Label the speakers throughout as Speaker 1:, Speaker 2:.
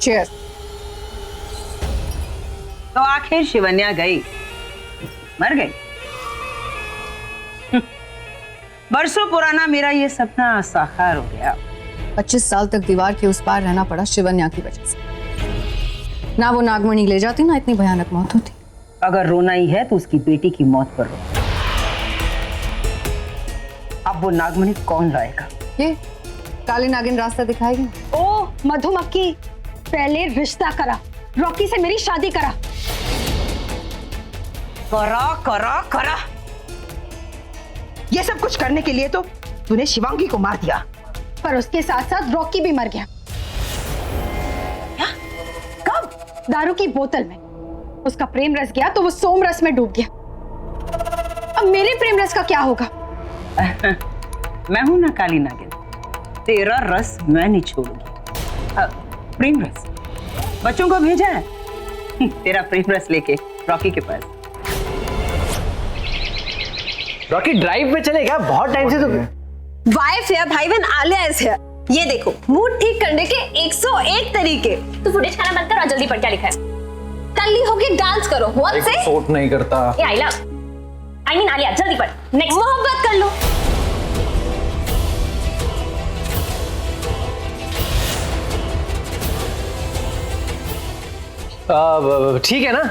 Speaker 1: Cheers.
Speaker 2: तो आखिर शिवन्या गई, मर गई। बरसों पुराना मेरा ये सपना साकार हो गया।
Speaker 1: 25 साल तक दीवार के उस पार रहना पड़ा शिवन्या की वजह से। ना वो नागमणि ले जाती ना इतनी भयानक मौत होती।
Speaker 2: अगर रोना ही है तो उसकी बेटी की मौत पर रो। अब वो नागमणि कौन लाएगा?
Speaker 1: ये काली नागिन रास्ता दिखाएगी।
Speaker 3: ओ मधुमक्खी, पहले रिश्ता करा, रॉकी से मेरी शादी करा।
Speaker 4: करा करा करा, ये सब कुछ करने के लिए तो तूने शिवांगी को मार दिया,
Speaker 3: पर उसके साथ साथ रॉकी भी मर गया।
Speaker 4: क्या? कब?
Speaker 3: दारू की बोतल में। उसका प्रेम रस गया तो वो सोम रस में डूब गया। अब मेरे प्रेम रस का क्या होगा?
Speaker 2: मैं हूं ना काली नागिन, तेरा रस मैं नहीं छोड़ूंगी। प्रेम रस बच्चों को भेजा है तेरा प्रेम रस लेके रॉकी के पास।
Speaker 5: रॉकी ड्राइव पे चलेगा? बहुत टाइम से तो
Speaker 6: वाइफ या भाई बहन आलिया इज हियर। ये देखो, मूड ठीक करने के 101 तरीके। तो फुटेज खाना बंद करो, जल्दी पढ़ क्या लिखा है। कल्ली होके डांस करो। व्हाट से?
Speaker 5: सूट नहीं करता।
Speaker 6: ये आई मीन आलिया, जल्दी पढ़। नेक्स्ट, मोहब्बत कर लो।
Speaker 5: ठीक है ना,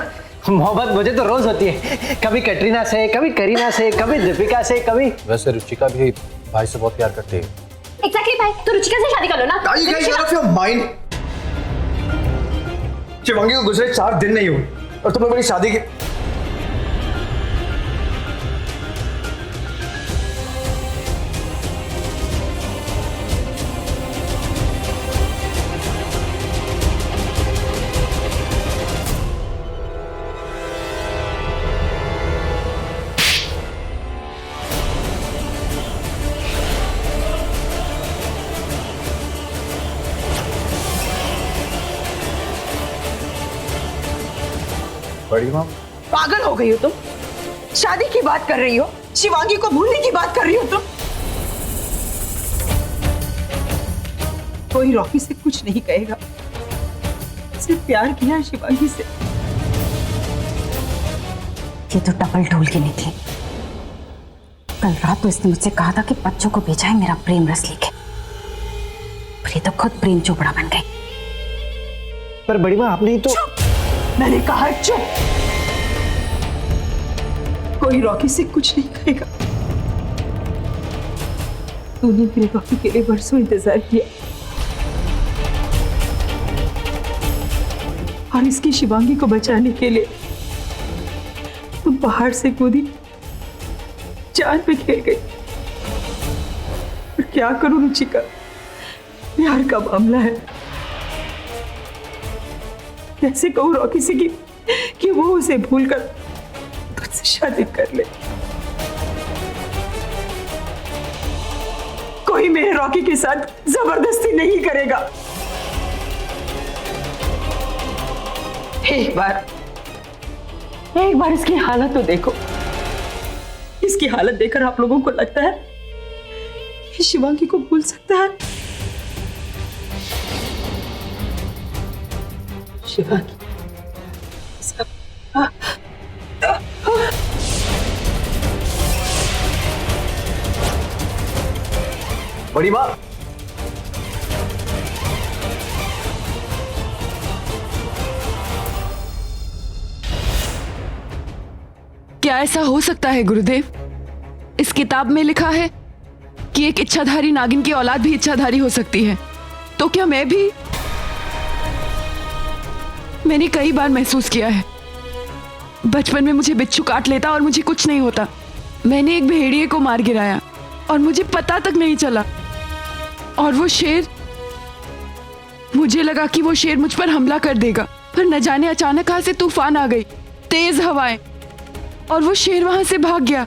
Speaker 5: मोहब्बत मुझे तो रोज होती है, कभी कटरीना से, कभी करीना से, कभी दीपिका से, कभी।
Speaker 7: वैसे रुचिका भी भाई से बहुत प्यार करती है।
Speaker 6: एग्जैक्टली भाई, तो रुचिका से शादी कर लो ना।
Speaker 8: Are you guys out of your mind? Shivangi को गुजरे 4 दिन नहीं हुए और तुम लोग मेरी शादी की।
Speaker 7: बड़ी माँ,
Speaker 4: पागल हो गई हो तुम? शादी की बात कर रही हो, शिवांगी को भूलने की बात कर रही हो तुम? कोई रॉकी से कुछ नहीं कहेगा, सिर्फ प्यार किया है शिवांगी से।
Speaker 9: ये तो डबल ढोल की निकली। कल रात तो इसने मुझसे कहा था कि बच्चों को भेजा है मेरा प्रेम रस लेके, पर ये तो खुद प्रेम चोपड़ा बन गई।
Speaker 5: पर बड़ी माँ आपने ही तो।
Speaker 4: मैंने कहा चुप। कोई रॉकी से कुछ नहीं कहेगा। तूने मेरे रॉकी के लिए बरसों इंतजार किया और इसकी शिवांगी को बचाने के लिए तुम पहाड़ से कूदी, जान पे खेल गई। पर क्या करूं रुचिका, प्यार का मामला है। कैसे कहूं रॉकी से कि वो उसे भूलकर तुझसे शादी कर ले। कोई मेरे रॉकी के साथ जबरदस्ती नहीं करेगा। एक बार इसकी हालत तो देखो। इसकी हालत देखकर आप लोगों को लगता है कि शिवांगी को भूल सकता है? शिवांगी
Speaker 8: बड़ी माँ,
Speaker 10: क्या ऐसा हो सकता है गुरुदेव? इस किताब में लिखा है कि एक इच्छाधारी नागिन की औलाद भी इच्छाधारी हो सकती है, तो क्या मैं भी? मैंने कई बार महसूस किया है, बचपन में मुझे बिच्छू काट लेता और मुझे कुछ नहीं होता। मैंने एक भेड़िए को मार गिराया और मुझे पता तक नहीं चला। और वो शेर, मुझे लगा कि वो शेर मुझ पर हमला कर देगा, पर न जाने अचानक कहां से तूफान आ गई, तेज हवाएं, और वो शेर वहां से भाग गया।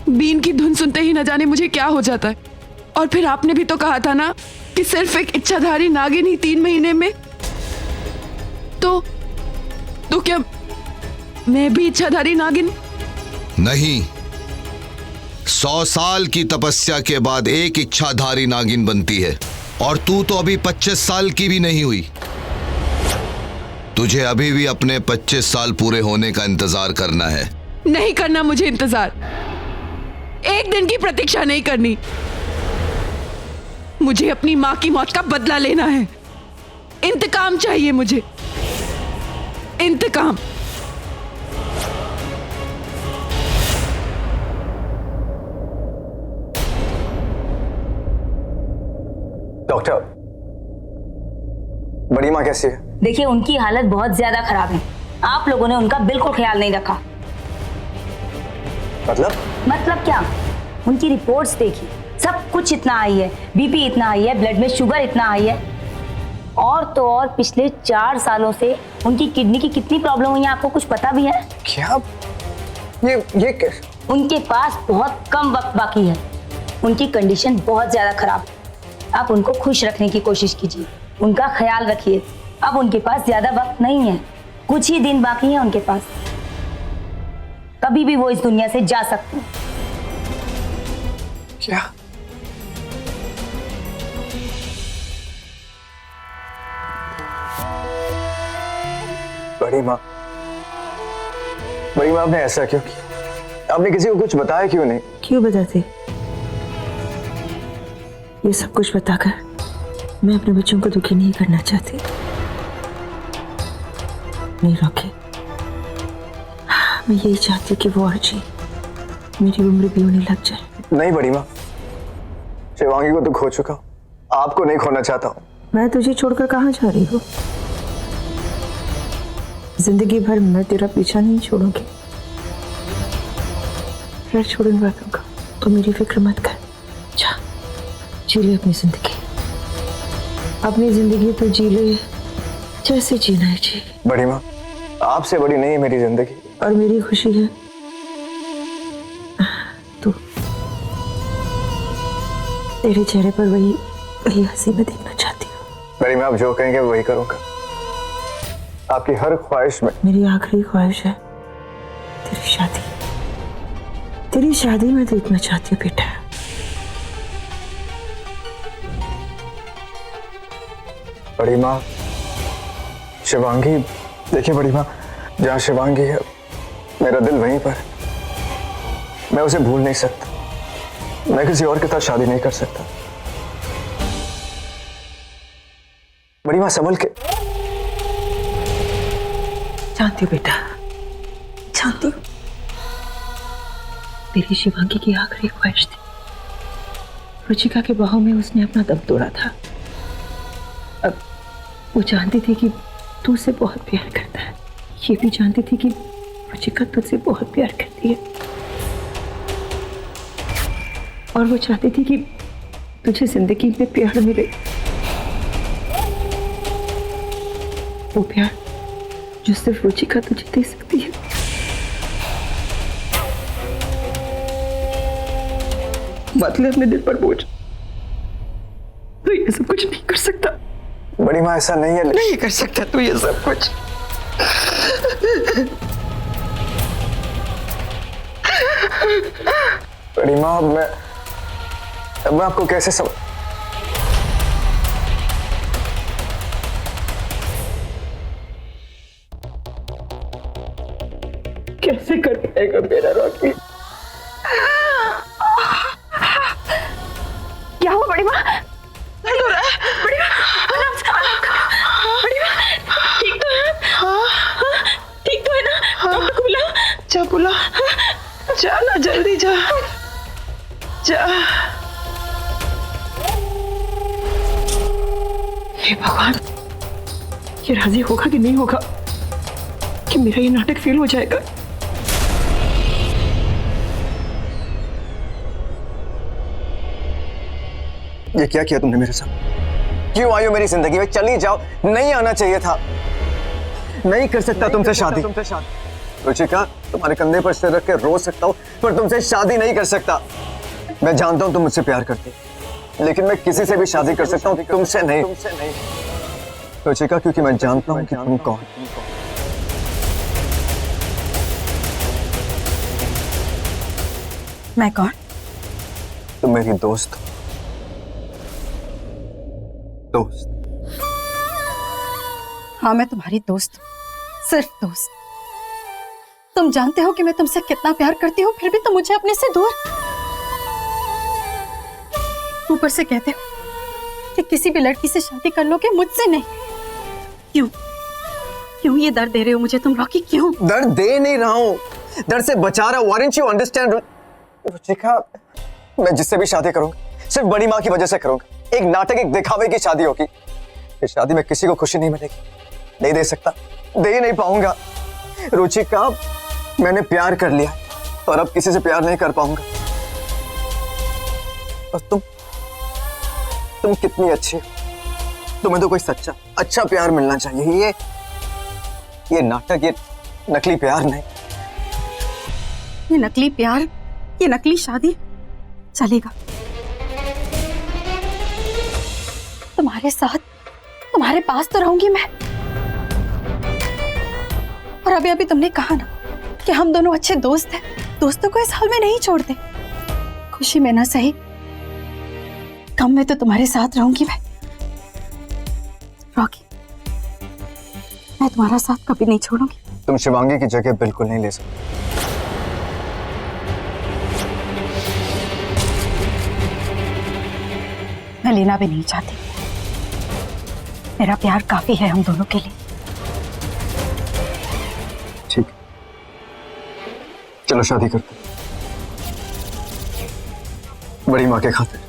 Speaker 10: बीन की धुन सुनते ही न जाने मुझे क्या हो जाता है। और फिर आपने भी तो कहा था ना कि सिर्फ एक इच्छाधारी नागिन ही 3 महीने में। तो क्या मैं भी इच्छाधारी नागिन?
Speaker 11: नहीं, 100 साल की तपस्या के बाद एक इच्छाधारी नागिन बनती है। और तू तो अभी 25 साल की भी नहीं हुई। तुझे अभी भी अपने 25 साल पूरे होने का इंतजार करना है।
Speaker 10: नहीं करना मुझे इंतजार, एक दिन की प्रतीक्षा नहीं करनी। मुझे अपनी मां की मौत का बदला लेना है। इंतकाम चाहिए मुझे, इंतकाम।
Speaker 8: डॉक्टर, बड़ी माँ कैसी है?
Speaker 6: देखिए, उनकी हालत बहुत ज्यादा खराब है। आप लोगों ने उनका बिल्कुल ख्याल नहीं रखा।
Speaker 8: मतलब
Speaker 6: क्या? उनकी रिपोर्ट्स देखी, सब कुछ इतना हाई है, बीपी इतना हाई है, ब्लड में शुगर इतना हाई है। और तो और पिछले 4 सालों से उनकी किडनी की कितनी प्रॉब्लम हुई है, आपको कुछ पता भी है?
Speaker 8: क्या? ये
Speaker 6: उनके पास बहुत कम वक्त बाकी है। उनकी कंडीशन बहुत ज्यादा खराब है। आप उनको खुश रखने की कोशिश कीजिए, उनका ख्याल रखिए। अब उनके पास ज्यादा वक्त नहीं है, कुछ ही दिन बाकी है उनके पास। कभी भी वो इस दुनिया से जा सकते हैं।
Speaker 8: क्या? बड़ी माँ, आपने ऐसा क्यों किया? आपने किसी को कुछ बताया क्यों नहीं?
Speaker 4: क्यों बताते? ये सब कुछ बताकर मैं अपने बच्चों को दुखी नहीं करना चाहती। नहीं रॉकी, मैं यही चाहती कि वो और जी मेरी उम्र भी होने लग जाए।
Speaker 8: नहीं बड़ी माँ, शिवांगी को तो खो चुका हूँ, आपको नहीं खोना चाहता हूँ।
Speaker 4: मैं तुझे छोड़कर कहाँ जा रही हूँ? जिंदगी भर मैं तेरा पीछा नहीं छोड़ूंगी। फिर छोड़ूंगा तुमको, तो मेरी फिक्र मत कर। जा, जी ले अपनी जिंदगी। अपनी जिंदगी तो जी ले जैसे जीना है जी।
Speaker 8: बड़ी माँ, आपसे बड़ी नहीं है मेरी जिंदगी।
Speaker 4: और मेरी खुशी है तू। तेरे चेहरे पर वही हंसी मैं देखना चाहती हूँ।
Speaker 8: बड़ी माँ, आप जो कहेंगे वही करूँगा। आपकी हर ख्वाहिश में।
Speaker 4: मेरी आखिरी ख्वाहिश है तेरी शादी मैं देखना चाहती हूँ बेटा।
Speaker 8: बड़ी माँ, शिवांगी, देखिए बड़ी माँ, जहाँ शिवांगी है मेरा दिल वहीं पर। मैं उसे भूल नहीं सकता। मैं किसी और के साथ शादी नहीं कर सकता। बड़ी माँ, संभल के।
Speaker 4: जानती हूँ बेटा, जानती हूँ। तेरी शिवांगी की आखिरी ख्वाहिश थी। रुचिका के बाहों में उसने अपना दम तोड़ा था। अब वो जानती थी कि तू उसे बहुत प्यार करता है। ये भी जानती थी कि रुचिका तुझसे बहुत प्यार करती है। और वो चाहती थी कि तुझे जिंदगी में प्यार मिले। वो प्यार जो सिर्फ रुचिका तुझे दे सकती है। मत ले अपने दिल पर बोझ। तू ये सब कुछ नहीं कर सकता।
Speaker 8: बड़ी माँ, ऐसा नहीं है।
Speaker 4: नहीं कर सकता तू ये सब कुछ।
Speaker 8: बड़ी माँ, अब मैं आपको कैसे
Speaker 4: कैसे कर पाएगा मेरा रॉकी?
Speaker 3: क्या हुआ बड़ी माँ? दर्द हो रहा है? बड़ी माँ, बड़ी माँ, ठीक तो है? हाँ, ठीक तो है ना? डॉक्टर को बुलाओ।
Speaker 4: जा बुला, जा ना, जल्दी जा, जा। हे भगवान, ये राजी होगा कि नहीं होगा कि मेरा ये नाटक फेल हो जाएगा?
Speaker 8: ये क्या किया तुमने मेरे साथ? क्यों आई हो मेरी जिंदगी में? चली जाओ। नहीं आना चाहिए था। नहीं कर सकता तुमसे शादी। रुचिका, तुम्हारे कंधे पर सिर रख के रो सकता हूँ, पर तुमसे शादी नहीं कर सकता। मैं जानता हूँ तुम मुझसे प्यार करती, लेकिन मैं किसी से भी शादी कर सकता हूँ, तुमसे नहीं। रुचिका, क्योंकि मैं जानता हूँ कि तुम कौन।
Speaker 4: मैं कौन?
Speaker 8: तुम मेरी दोस्त हो। दोस्त।
Speaker 1: हाँ, मैं तुम्हारी दोस्त हूँ, सिर्फ दोस्त। तुम जानते हो कि मैं तुमसे कितना प्यार करती हूँ, फिर भी तुम मुझे अपने से दूर, ऊपर से कहते हो कि किसी भी लड़की से शादी कर लोगे, मुझसे नहीं। क्यों क्यों ये दर्द दे रहे हो मुझे तुम रॉकी? क्यों?
Speaker 8: दर्द दे नहीं रहा हूँ, दर्द से बचा रहा हूँ। Why don't you understand? Ruchika, मैं जिससे भी शादी करूंगा सिर्फ बड़ी माँ की वजह से करूंगा। एक नाटक, एक दिखावे की शादी होगी। इस शादी में किसी को खुशी नहीं मिलेगी, नहीं दे सकता, दे ही नहीं पाऊंगा। रुचिका, मैंने प्यार कर लिया और अब किसी से प्यार नहीं कर पाऊंगा। और तुम कितनी अच्छी हो, तुम्हें तो कोई सच्चा अच्छा प्यार मिलना चाहिए। ये नाटक, ये नकली प्यार नहीं।
Speaker 1: ये नकली प्यार, ये नकली शादी चलेगा। तुम्हारे साथ, तुम्हारे पास तो रहूंगी मैं। और अभी अभी तुमने कहा ना कि हम दोनों अच्छे दोस्त हैं। दोस्तों को इस हाल में नहीं छोड़ते। खुशी में ना सही, गम में तो तुम्हारे साथ रहूंगी मैं। रॉकी, मैं तुम्हारा साथ कभी नहीं छोड़ूंगी।
Speaker 8: तुम शिवांगी की जगह बिल्कुल नहीं ले सकते।
Speaker 1: मैं लेना भी नहीं चाहती। मेरा प्यार काफी है हम दोनों के लिए।
Speaker 8: ठीक, चलो शादी करते हैं, बड़ी माँ के खातिर।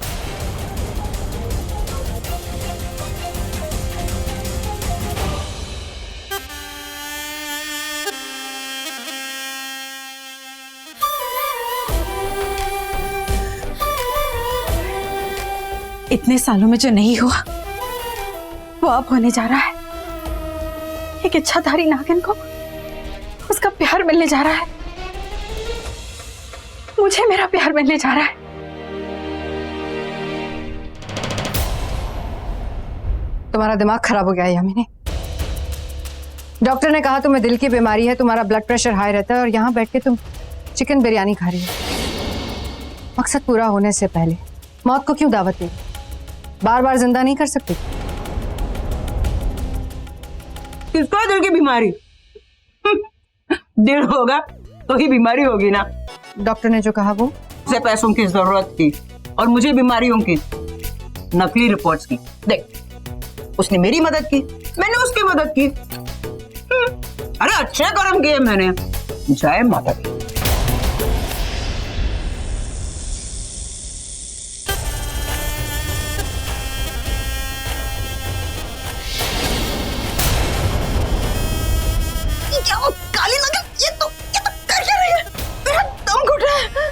Speaker 1: इतने सालों में जो नहीं हुआ वो अब होने जा रहा है। एक इच्छाधारी नागिन को उसका प्यार मिलने जा रहा है। मुझे मेरा प्यार मिलने जा रहा है। तुम्हारा दिमाग खराब हो गया है यामिनी। डॉक्टर ने कहा तुम्हें दिल की बीमारी है, तुम्हारा ब्लड प्रेशर हाई रहता है और यहाँ बैठ के तुम चिकन बिरयानी खा रही हो। मकसद पूरा होने से पहले मौत को क्यों दावत दी? बार बार जिंदा नहीं कर सकती।
Speaker 2: किसको है दिल की बीमारी? दिल होगा तो ही बीमारी होगी ना।
Speaker 1: डॉक्टर ने जो कहा वो,
Speaker 2: उसे पैसों की जरूरत थी और मुझे बीमारियों की, नकली रिपोर्ट्स की। देख, उसने मेरी मदद की, मैंने उसकी मदद की। अरे अच्छे कर्म किए मैंने। जय माता दी।
Speaker 3: काली नगन, ये तो कर क्या रही है? मेरा दम घुट रहा है।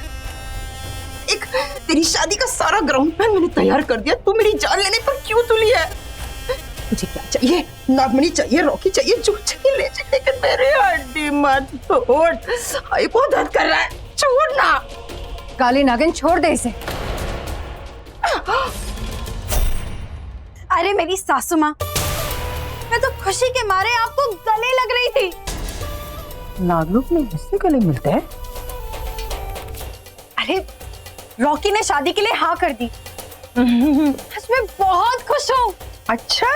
Speaker 3: एक तेरी शादी का सारा ग्राउंड प्लान मैंने तैयार कर दिया, तू मेरी जान लेने पर क्यों तुली है? मुझे क्या चाहिए? नागमणि चाहिए, रॉकी चाहिए, जो चाहिए ले जा, लेकिन मेरे हड्डी मत तोड़। आई बहुत दर्द कर रहा है, छोड़ ना।
Speaker 1: काली नागिन छोड़ दे इसे।
Speaker 3: अरे मेरी सासू माँ, मैं तो खुशी के मारे आपको गले लग रही थी।
Speaker 2: नागलोक में मुझसे गले मिलते हैं?
Speaker 3: अरे रॉकी ने शादी के लिए हाँ कर दी। आज मैं बहुत खुश हूँ।
Speaker 2: अच्छा,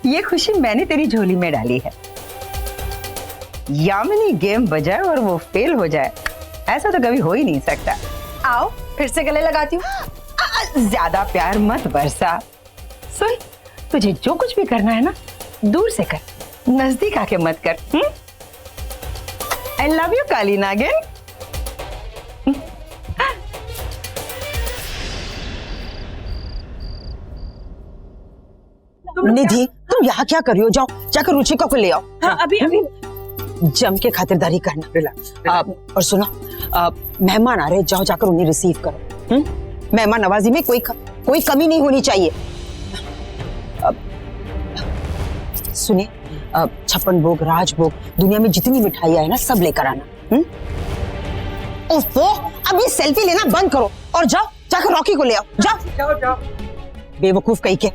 Speaker 2: ये खुशी मैंने तेरी झोली में डाली है। यामिनी गेम बजाए और वो फेल हो जाए, ऐसा तो कभी हो ही नहीं सकता।
Speaker 3: आओ फिर से गले लगाती हूँ।
Speaker 2: ज्यादा प्यार मत बरसा। सुन, तुझे जो कुछ भी करना है ना, दूर से कर, नजदीक आके मत कर। आई लव यू काली नागिन।
Speaker 12: निधि, तुम यहाँ क्या कर रही हो? जाओ जाकर रुचिका को ले आओ।
Speaker 3: हाँ, अभी
Speaker 12: जम के खातिरदारी करना। और सुनो, मेहमान आ रहे, जाओ जाकर उन्हें रिसीव करो। मेहमान नवाजी में कोई कमी नहीं होनी चाहिए। सुनिए, 56 भोग, राजभोग, दुनिया में जितनी मिठाइयाँ है ना, सब लेकर आना। ओफो, अभी सेल्फी लेना बंद करो और जाओ जाकर रॉकी को ले आओ। जाओ। बेवकूफ कहीं के,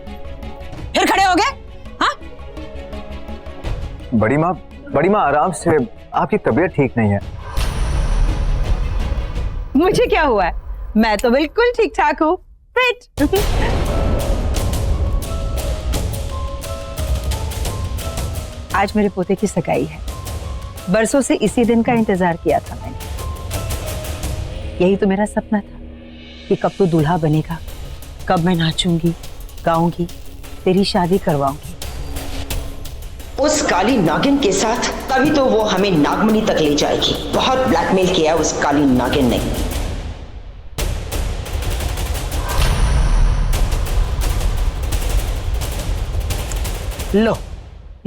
Speaker 12: फिर खड़े हो गए? हाँ,
Speaker 8: बड़ी माँ आराम से, आपकी तबीयत ठीक नहीं है।
Speaker 2: मुझे क्या हुआ है? मैं तो बिल्कुल ठीक ठाक हूँ। फिट। आज मेरे पोते की सगाई है। बरसों से इसी दिन का इंतजार किया था मैंने। यही तो मेरा सपना था कि कब तो दूल्हा बनेगा, कब मैं नाचूंगी, गाऊंगी, तेरी शादी करवाऊंगी।
Speaker 12: उस काली नागिन के साथ तभी तो वो हमें नागमणि तक ले जाएगी। बहुत ब्लैकमेल किया उस काली नागिन ने।
Speaker 2: लो,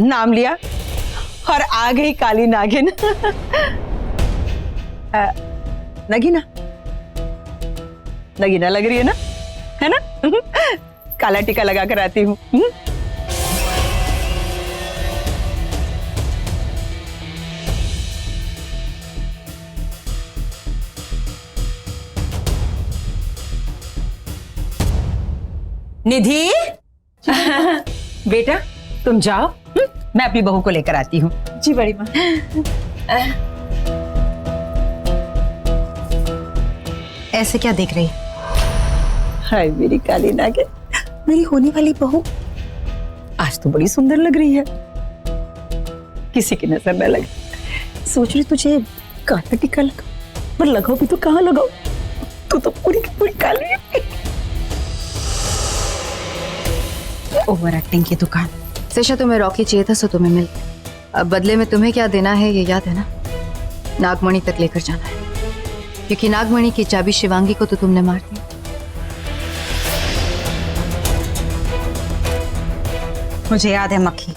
Speaker 2: नाम लिया और आ गई काली नागिन। नगीना, नगीना लग रही है ना, है ना? काला टीका लगा कर आती हूँ। निधि, बेटा तुम जाओ, मैं अपनी बहू को लेकर आती हूँ।
Speaker 10: जी बड़ी माँ।
Speaker 3: ऐसे क्या देख रही है?
Speaker 2: हाय मेरी काली नागिन, मेरी होने वाली बहू आज तो बड़ी सुंदर लग रही है, किसी की नजर न लगे। सोच रही तुझे काला टीका लगाओ, पर लगाओ भी तो कहाँ लगाओ, तू तो पूरी की पूरी काली है।
Speaker 3: ओवर एक्टिंग की दुकान।
Speaker 1: सेशा, तुम्हें रॉकी चाहिए था, सो तुम्हें मिल गया। अब बदले में तुम्हें क्या देना है ये याद है ना? नागमणि तक लेकर जाना है, क्योंकि नागमणि की चाबी शिवांगी को तो तुमने मार दी।
Speaker 3: मुझे याद है मक्खी।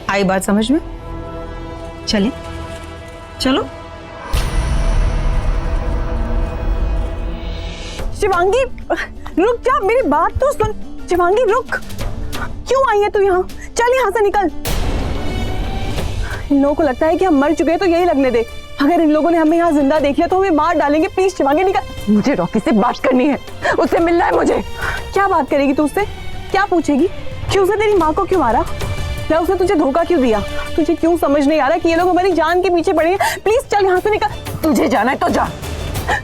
Speaker 2: आई बात समझ में? चले चलो।
Speaker 12: शिवांगी रुक जा, मेरी बात तो सुन। शिवांगी रुक, क्यों आई है तू यहाँ? चल यहाँ से निकल। इन लोगों को लगता है कि हम मर चुके हैं, तो यही लगने दे। अगर इन लोगों ने हमें यहाँ जिंदा देख लिया तो हमें मार डालेंगे। प्लीज शिवांगी निकल। मुझे रॉकी से बात करनी है, उससे मिलना है मुझे। क्या बात करेगी तू उससे? क्या पूछेगी कि उसने तेरी माँ को क्यों मारा, या उसने तुझे धोखा क्यों दिया? तुझे क्यों समझ नहीं आ रहा कि ये लोग हमारी जान के पीछे पड़े हैं? प्लीज चल यहाँ से निकल। तुझे जाना है तो जा,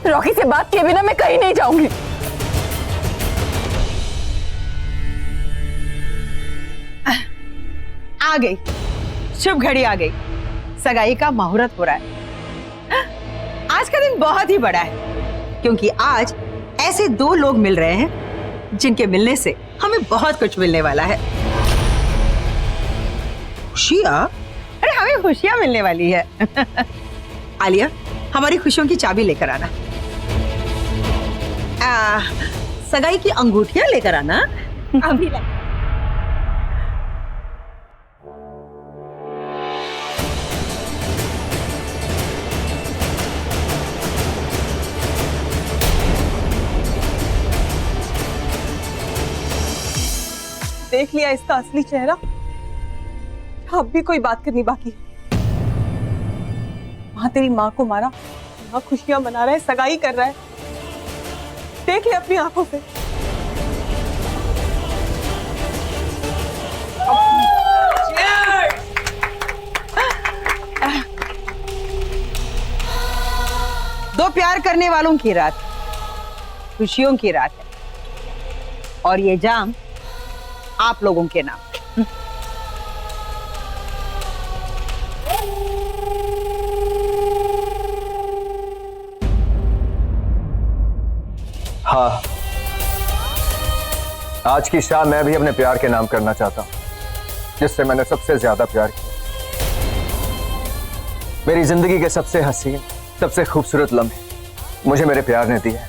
Speaker 12: रॉकी से बात किए बिना मैं कहीं नहीं जाऊंगी।
Speaker 2: आ गई, शुभ घड़ी आ गई। सगाई का मुहूर्त हो रहा है। आज का दिन बहुत ही बड़ा है, क्योंकि आज ऐसे दो लोग मिल रहे हैं जिनके मिलने से हमें बहुत कुछ मिलने वाला है। खुशियाँ? अरे हमें खुशियाँ मिलने वाली है। आलिया, हमारी खुशियों की चाबी लेकर आना। सगाई की अंगूठियां लेकर आना। अभी ला।
Speaker 12: देख लिया इसका असली चेहरा। अब भी कोई बात करनी बाकी है। वहां तेरी माँ को मारा, यहाँ खुशियां मना रहा है, सगाई कर रहा है। देख ले अपनी आंखों से।
Speaker 2: दो प्यार करने वालों की रात, खुशियों की रात है, और ये जाम आप लोगों के नाम।
Speaker 8: हाँ, आज की शाम मैं भी अपने प्यार के नाम करना चाहता हूं, जिससे मैंने सबसे ज्यादा प्यार किया। मेरी जिंदगी के सबसे हसीन, सबसे खूबसूरत लम्हे मुझे मेरे प्यार ने दिए।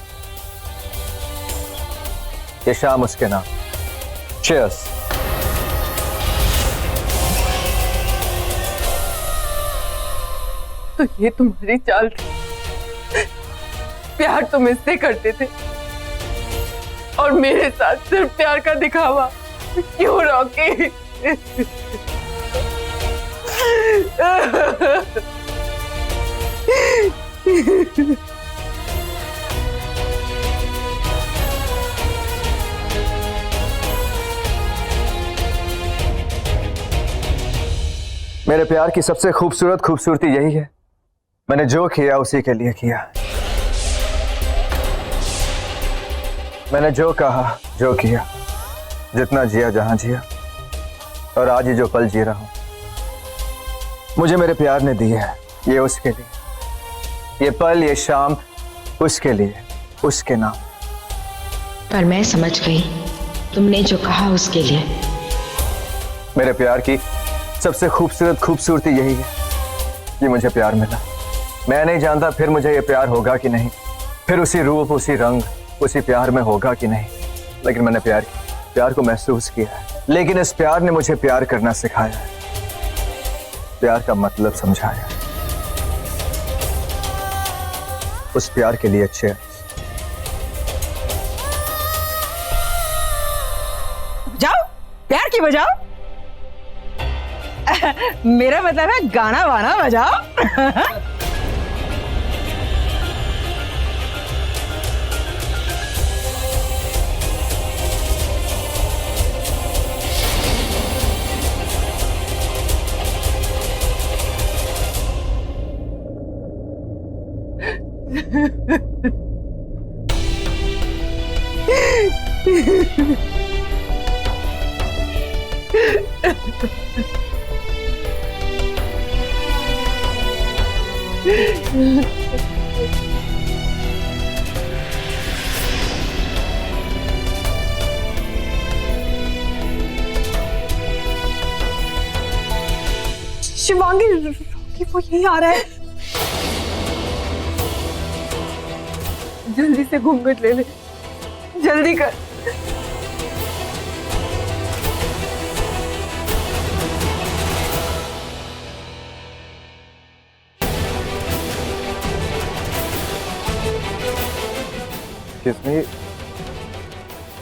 Speaker 8: ये शाम उसके नाम। Cheers.
Speaker 10: तो ये तुम्हारी चाल थी? प्यार तुम इससे करते थे और मेरे साथ सिर्फ प्यार का दिखावा। क्यों रॉकी?
Speaker 8: मेरे प्यार की सबसे खूबसूरत खूबसूरती यही है, मैंने जो किया उसी के लिए किया। मैंने जो कहा, जो किया, जितना जिया, जहां जिया, और आज ये जो पल जी रहा हूं मुझे मेरे प्यार ने दी है, ये उसके लिए। ये पल, ये शाम उसके लिए, उसके नाम।
Speaker 13: पर मैं समझ गई, तुमने जो कहा उसके लिए।
Speaker 8: मेरे प्यार की सबसे खूबसूरत खूबसूरती यही है कि मुझे प्यार मिला। मैं नहीं जानता फिर मुझे ये प्यार होगा कि नहीं, फिर उसी रूप, उसी रंग, उसी प्यार में होगा कि नहीं, लेकिन मैंने प्यार को महसूस किया है। लेकिन इस प्यार ने मुझे प्यार करना सिखाया है, प्यार का मतलब समझाया है। उस प्यार के लिए अच्छे
Speaker 12: जाओ, प्यार की बजाओ। मेरा मतलब है गाना वाना बजाओ। शिवांगी, रॉकी वो यही आ रहा है। जल्दी से घूंघट ले ले, जल्दी कर।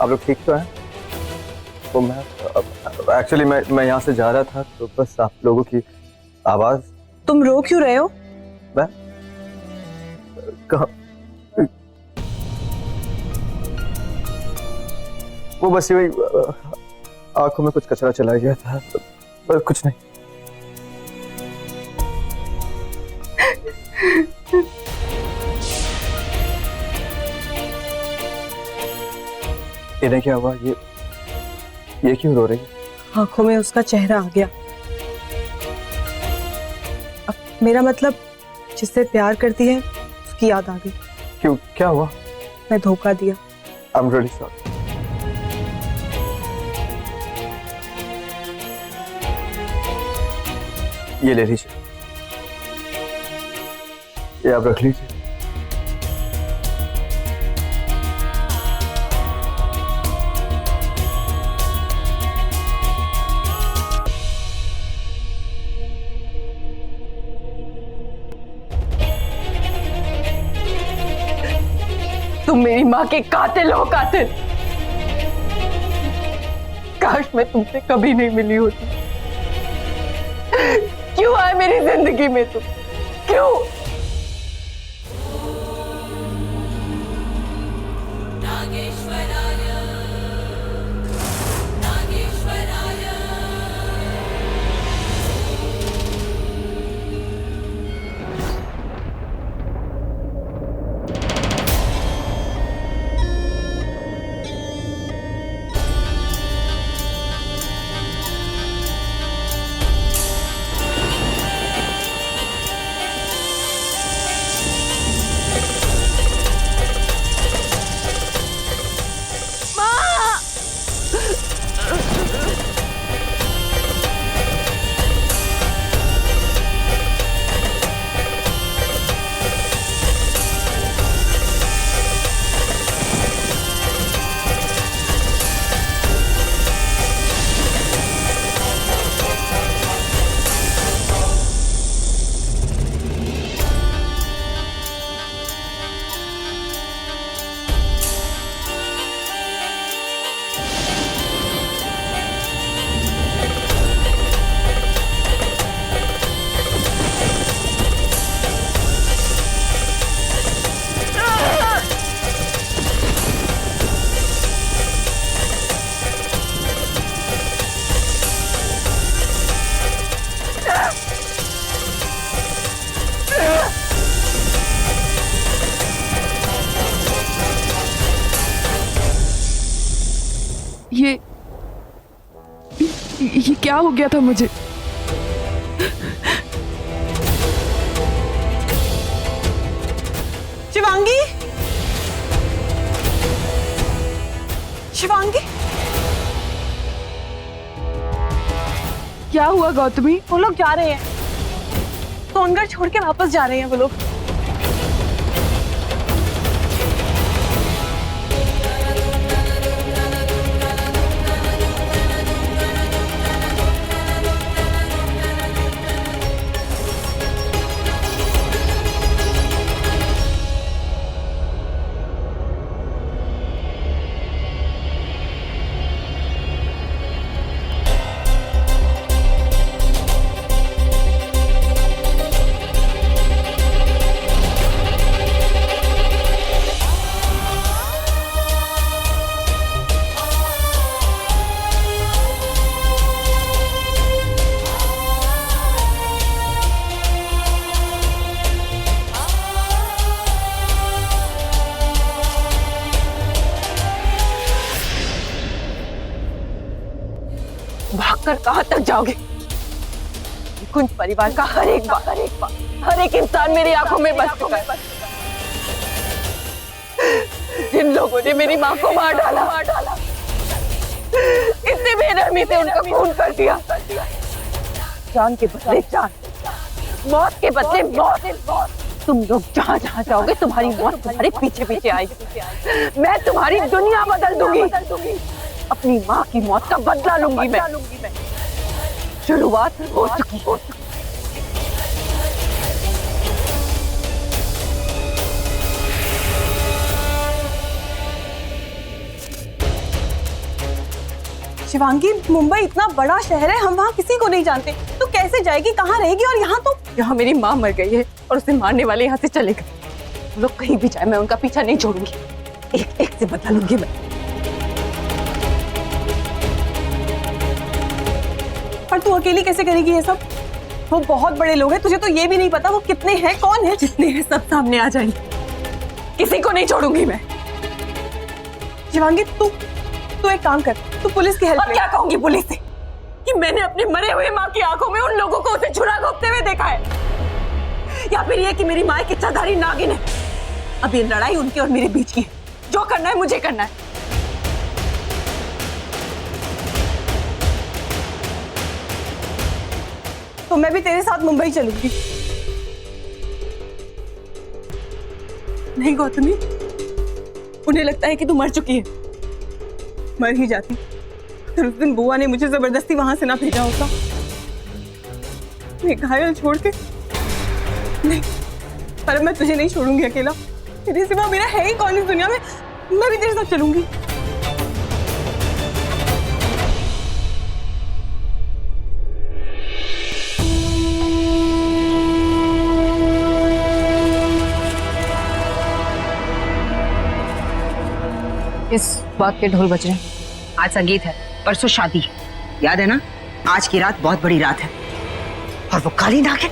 Speaker 8: आप लोग ठीक तो हैं? तो मैं एक्चुअली मैं यहाँ से जा रहा था तो बस आप लोगों की आवाज।
Speaker 12: तुम रो क्यों रहे हो?
Speaker 8: मैं कहाँ? वो बस वही आंखों में कुछ कचरा चला गया था, बस कुछ नहीं। इन्हें क्या हुआ? ये क्यों रो रही है?
Speaker 12: आंखों में उसका चेहरा आ गया। अब मेरा मतलब जिससे प्यार करती है उसकी याद आ गई।
Speaker 8: क्यों, क्या हुआ?
Speaker 12: मैं धोखा दिया।
Speaker 8: I'm really sorry. ये ले लीजिए, ये आप रख लीजिए।
Speaker 12: तुम मेरी माँ के कातिल हो, कातिल। काश मैं तुमसे कभी नहीं मिली होती। क्यों आए मेरी जिंदगी में तुम? क्यों?
Speaker 10: ये क्या हो गया था मुझे?
Speaker 3: शिवांगी, शिवांगी,
Speaker 10: क्या हुआ गौतमी?
Speaker 3: वो लोग जा रहे हैं, सोनगढ़ छोड़ के वापस जा रहे हैं वो लोग। भागकर कहां तक जाओगे? कुंज परिवार का हर एक इंसान मेरी आंखों में बस चुका है। जिन लोगों ने मेरी मां को मार डाला, इतनी बेरहमी से उनका खून कर दिया। जान के बदले जान, मौत के बदले मौत। तुम लोग जहाँ जहाँ जाओगे तुम्हारी मौत तुम्हारे पीछे पीछे आएगी। मैं तुम्हारी दुनिया बदल दूंगी। अपनी माँ की मौत का बदला लूंगी मैं। शुरुआत हो चुकी। शिवांगी, मुंबई इतना बड़ा शहर है, हम वहाँ किसी को नहीं जानते। तो कैसे जाएगी, कहाँ रहेगी? और यहाँ तो यहाँ मेरी माँ मर गई है और उसे मारने वाले यहाँ से चले गए। वो लोग कहीं भी जाए, मैं उनका पीछा नहीं छोड़ूंगी। एक एक से बदला लूंगी मैं। पर तू अकेली कैसे करेगी ये सब? वो बहुत बड़े लोग हैं, तुझे तो ये भी नहीं पता वो कितने हैं, कौन है। जितने हैं सब सामने आ जाएंगे, किसी को नहीं छोड़ूंगी मैं। शिवांगी, तू एक काम कर, तू पुलिस की हेल्प ले। क्या कहूंगी पुलिस से कि मैंने अपने मरे हुए माँ की आंखों में उन लोगों को उसे छुरा घोंपते हुए देखा है, या फिर ये कि मेरी माँ एक इच्छाधारी नागिन है। अब ये लड़ाई उनके और मेरे बीच की है। जो करना है मुझे करना है। तो मैं भी तेरे साथ मुंबई चलूंगी। नहीं गौतमी, उन्हें लगता है कि तू मर चुकी है। मर ही जाती अगर उस दिन बुआ ने मुझे जबरदस्ती वहां से ना भेजा होता। मैं घायल छोड़ के नहीं, पर मैं तुझे नहीं छोड़ूंगी अकेला। तेरे सिवा मेरा है ही कौन इस दुनिया में। मैं भी तेरे साथ चलूंगी।
Speaker 1: इस बात के ढोल बज रहे हैं।
Speaker 12: आज संगीत है, परसों शादी है, याद है ना? आज की रात बहुत बड़ी रात है। और वो काली नागिन,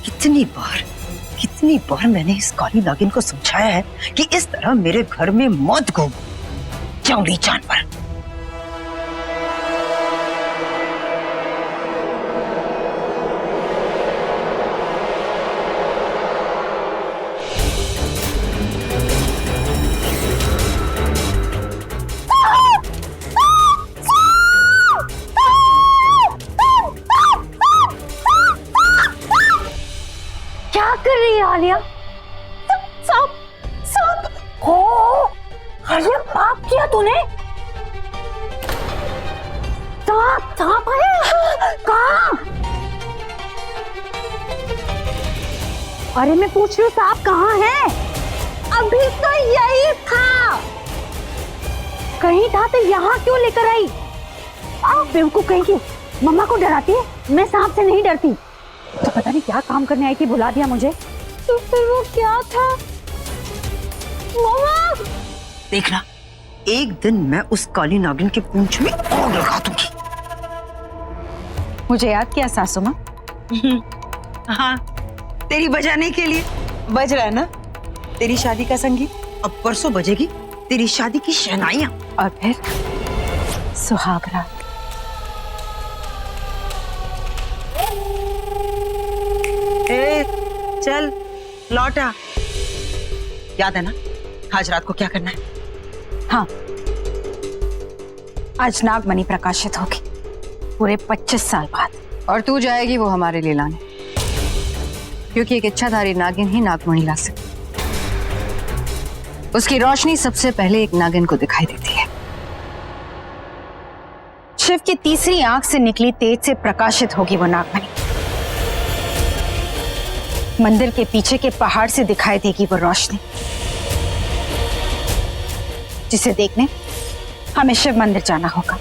Speaker 12: कितनी बार मैंने इस काली नागिन को समझाया है कि इस तरह मेरे घर में मत घूम, जंगली जानवर।
Speaker 6: आलिया, सांप हो। आलिया, पाप किया तूने। सांप है कहाँ? अरे मैं पूछ रही हूँ सांप कहाँ है? अभी तो यही था। कहीं था तो यहाँ क्यों लेकर आई? आप बेवकूफ कहेंगी, मम्मा को डराती है। मैं सांप से नहीं डरती। तो पता नहीं क्या काम करने आई थी, बुला दिया मुझे। तो फिर वो क्या था? मम्मा,
Speaker 12: देखना, एक दिन मैं उस काली नागिन के पूंछ में आग लगा दूंगी।
Speaker 9: मुझे याद किया सासू माँ?
Speaker 12: हाँ, तेरी बजाने के लिए बज रहा है ना?
Speaker 3: तेरी शादी का संगीत, अब परसों बजेगी तेरी शादी की शहनाइयां।
Speaker 9: और फिर सुहाग रात।
Speaker 3: ए, चल लौटा। याद है ना आज रात को क्या करना है?
Speaker 9: हाँ, आज नागमणि प्रकाशित होगी पूरे 25 साल बाद।
Speaker 1: और तू जाएगी वो हमारे लिए लाने, क्योंकि एक इच्छाधारी नागिन ही नागमणि ला सकती। उसकी रोशनी सबसे पहले एक नागिन को दिखाई देती है।
Speaker 9: शिव की तीसरी आंख से निकली तेज से प्रकाशित होगी वो नागमणि। मंदिर के पीछे के पहाड़ से दिखाई देगी वो रोशनी, जिसे देखने हमें शिव मंदिर जाना होगा।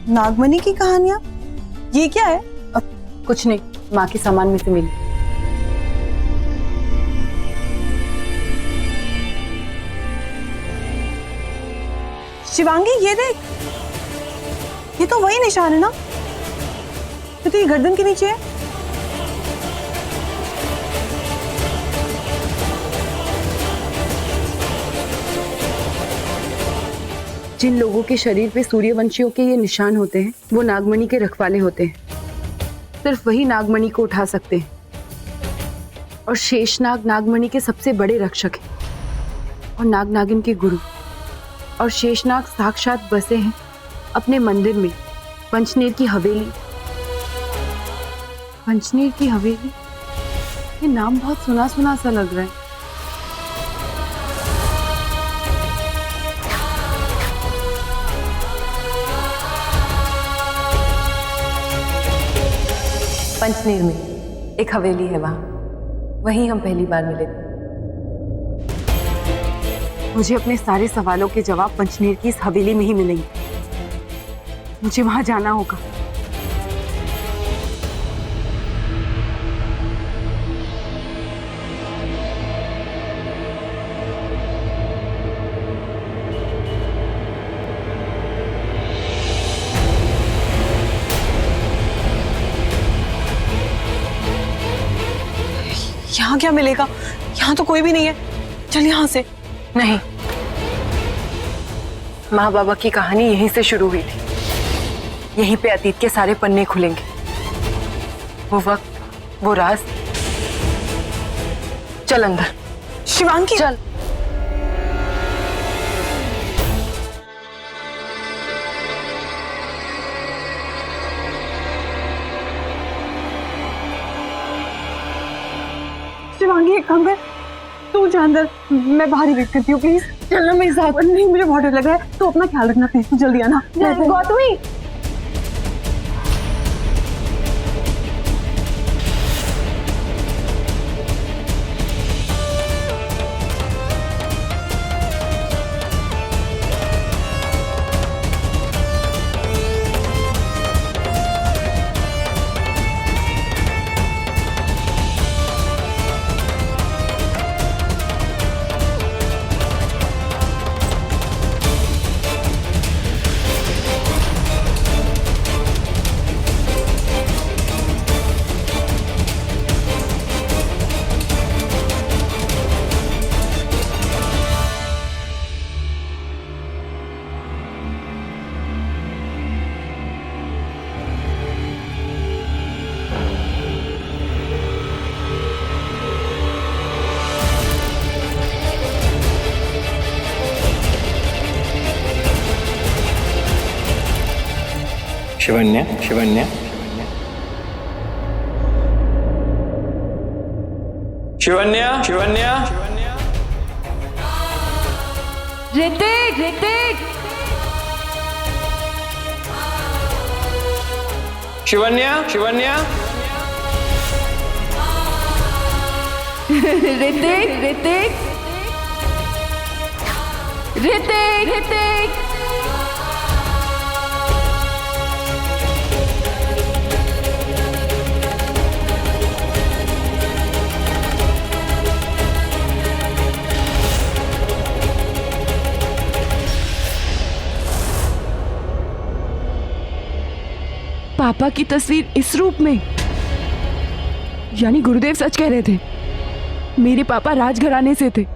Speaker 12: नागमणि की कहानियां, ये क्या है?
Speaker 1: कुछ नहीं, माँ के सामान में से मिली।
Speaker 12: शिवांगी ये देख, ये तो वही निशान है ना जो तेरी गर्दन के नीचे है।
Speaker 10: जिन लोगों के शरीर पे सूर्यवंशियों के ये निशान होते हैं वो नागमणि के रखवाले होते हैं। सिर्फ वही नागमणि को उठा सकते हैं। और शेषनाग नागमणि के सबसे बड़े रक्षक हैं और नाग नागिन के गुरु। और शेषनाग साक्षात बसे हैं अपने मंदिर में, पंचनेर की हवेली। पंचनेर की हवेली, ये नाम बहुत सुना सुना सा लग रहा है।
Speaker 14: पंचनेर में एक हवेली है, वहीं हम पहली बार मिले थे।
Speaker 10: मुझे अपने सारे सवालों के जवाब पंचनेर की इस हवेली में ही मिलेंगे। मुझे वहां जाना होगा।
Speaker 12: यहाँ क्या मिलेगा? यहाँ तो कोई भी नहीं है। चल यहाँ से।
Speaker 14: नहीं, माँ बाबा की कहानी यहीं से शुरू हुई थी। यहीं पे अतीत के सारे पन्ने खुलेंगे। वो वक्त, वो राज। चल अंदर।
Speaker 12: शिवांगी
Speaker 14: चल।
Speaker 12: शिवांगी एक काम कर, तू जा अंदर, मैं बाहर ही वेट करती हूँ प्लीज। चलना मेरे साथ। नहीं, मुझे बहुत डर लग रहा है, तो अपना ख्याल रखना प्लीज। जल्दी आना।
Speaker 14: गौतमी,
Speaker 5: शिवन्या, शिवन्या, शिवन्या, शिवन्या,
Speaker 10: ऋतिक, ऋतिक,
Speaker 5: शिवन्या, शिवन्या,
Speaker 10: ऋतिक, ऋतिक, ऋतिक, ऋतिक। पापा की तस्वीर इस रूप में, यानी गुरुदेव सच कह रहे थे, मेरे पापा राजघराने से थे।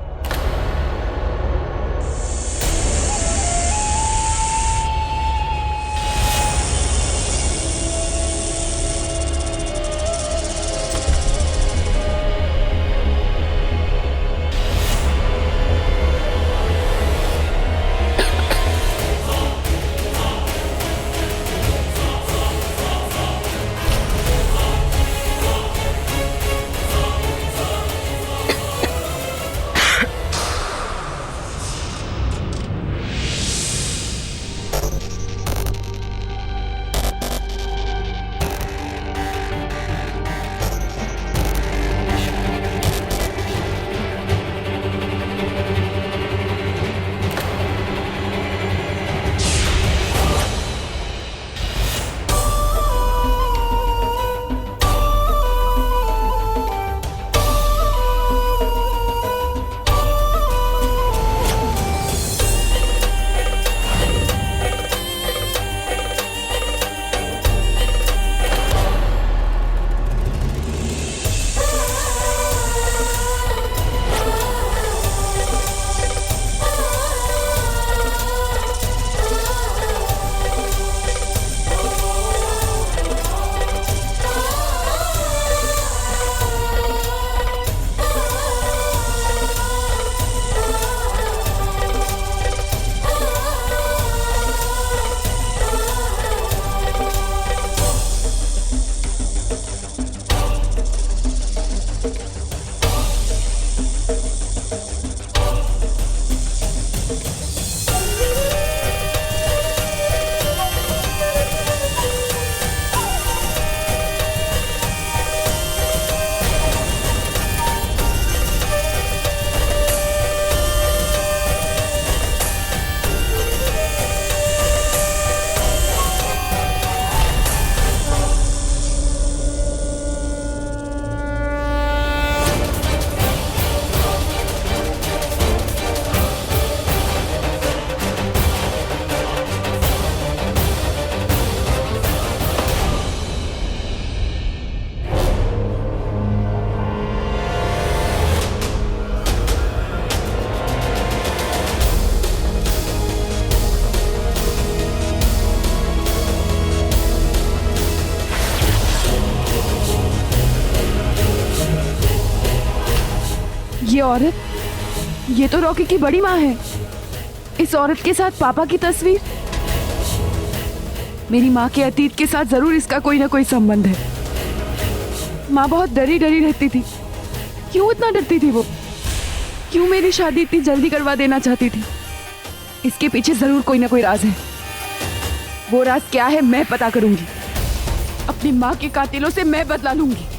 Speaker 10: ये औरत, ये तो रॉकी की बड़ी माँ है। इस औरत के साथ पापा की तस्वीर। मेरी माँ के अतीत के साथ जरूर इसका कोई ना कोई संबंध है। माँ बहुत डरी डरी रहती थी। क्यों इतना डरती थी वो? क्यों मेरी शादी इतनी जल्दी करवा देना चाहती थी? इसके पीछे जरूर कोई ना कोई राज है। वो राज क्या है मैं पता करूंगी। अपनी माँ के कातिलों से मैं बदला लूंगी।